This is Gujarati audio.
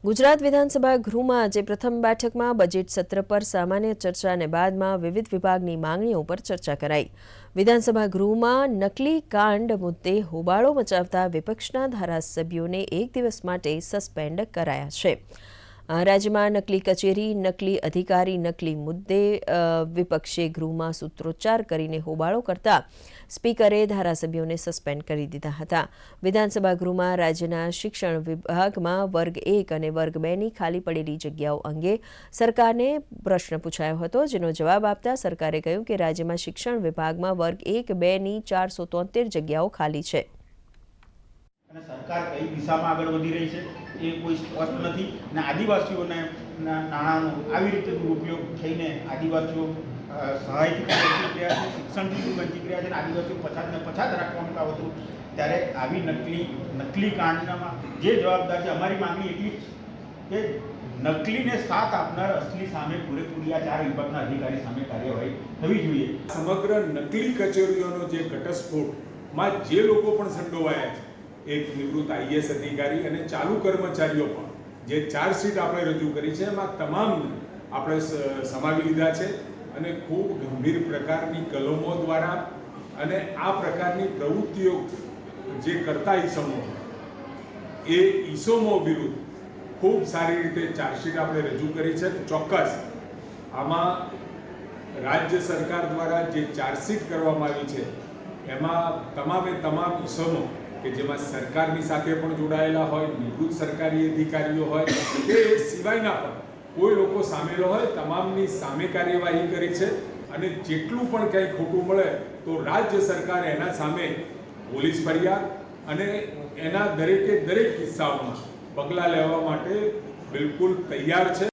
ગુજરાત વિધાનસભા ગૃહમાં આજે પ્રથમ બેઠકમાં બજેટ સત્ર પર સામાન્ય ચર્ચા અને બાદમાં વિવિધ વિભાગની માંગણીઓ પર ચર્ચા કરાઈ। વિધાનસભા ગૃહમાં નકલી કાંડ મુદ્દે હોબાળો મચાવતા વિપક્ષના ધારાસભ્યોને એક દિવસ માટે સસ્પેન્ડ કરાયા છે। રાજ્યમાં નકલી કચેરી, નકલી અધિકારી, નકલી મુદ્દે વિપક્ષે ગૃહમાં સૂત્રોચ્ચાર કરીને હોબાળો કરતા સ્પીકરે ધારાસભ્યોને સસ્પેન્ડ કરી દીધા હતા। વિધાનસભા ગૃહમાં રાજ્યના શિક્ષણ વિભાગમાં વર્ગ 1 અને વર્ગ 2ની ખાલી પડેલી જગ્યાઓ અંગે સરકારને પ્રશ્ન પૂછાયો હતો, જેનો જવાબ આપતા સરકારે કહ્યું કે રાજ્યમાં શિક્ષણ વિભાગમાં વર્ગ 1, 2ની 473 જગ્યાઓ ખાલી છે। અને સરકાર કઈ દિશામાં આગળ વધી રહી છે એ કોઈ સ્પષ્ટ નથી અને આદિવાસીઓને નાણાંનો આવી રીતે દુરુપયોગ થઈને આદિવાસીઓ સહાયથી વંચિત રહ્યા છે, શિક્ષણથી વંચિત રહ્યા છે અને આદિવાસીઓ પછાત રાખવાનું કાવતરું। ત્યારે આવી નકલી કાંડનામાં જે જવાબદાર છે, અમારી માંગણી એટલી કે નકલીને સાથ આપનાર અસલી સામે પૂરેપૂરી આ 4 વિભાગના અધિકારી સામે કાર્યવાહી થવી જોઈએ। સમગ્ર નકલી કચેરીઓનો જે ઘટસ્ફોટમાં જે લોકો પણ સંડોવાયા છે, એક નિવૃત્ત આઈએએસ અધિકારી અને ચાલુ કર્મચારીઓ પણ જે ચાર્જશીટ આપણે રજૂ કરી છે એમાં તમામને આપણે સમાવી લીધા છે અને ખૂબ ગંભીર પ્રકારની કલમો દ્વારા અને આ પ્રકારની પ્રવૃત્તિઓ જે કરતા ઈસમો એ ઈસમો વિરુદ્ધ ખૂબ સારી રીતે ચાર્જશીટ આપણે રજૂ કરી છે। ચોક્કસ આમાં રાજ્ય સરકાર દ્વારા જે ચાર્જશીટ કરવામાં આવી છે એમાં તમામે તમામ ઈસમો કે જેમાં સરકારની સાથે પણ જોડાયેલા હોય, નિવૃત્ત સરકારી અધિકારીઓ હોય કે સિવાયના પણ કોઈ લોકો સામેલ હોય, તમામની સામે કાર્યવાહી કરી છે અને જેટલું પણ કંઈ ખોટું મળે તો રાજ્ય સરકાર એના સામે પોલીસ ફરિયાદ અને એના દરેકે દરેક કિસ્સાઓમાં પગલાં લેવા માટે બિલકુલ તૈયાર છે।